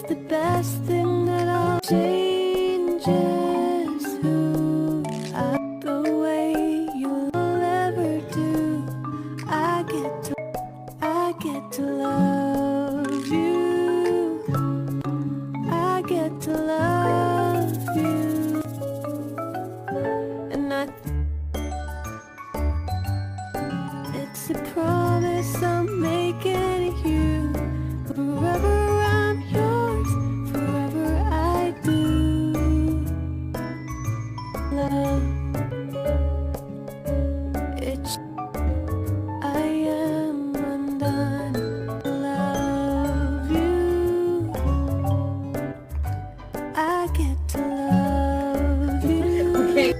the best thing that I'll changes who I the way you'll ever do. I get to love you. I get to love you. And it's a problem.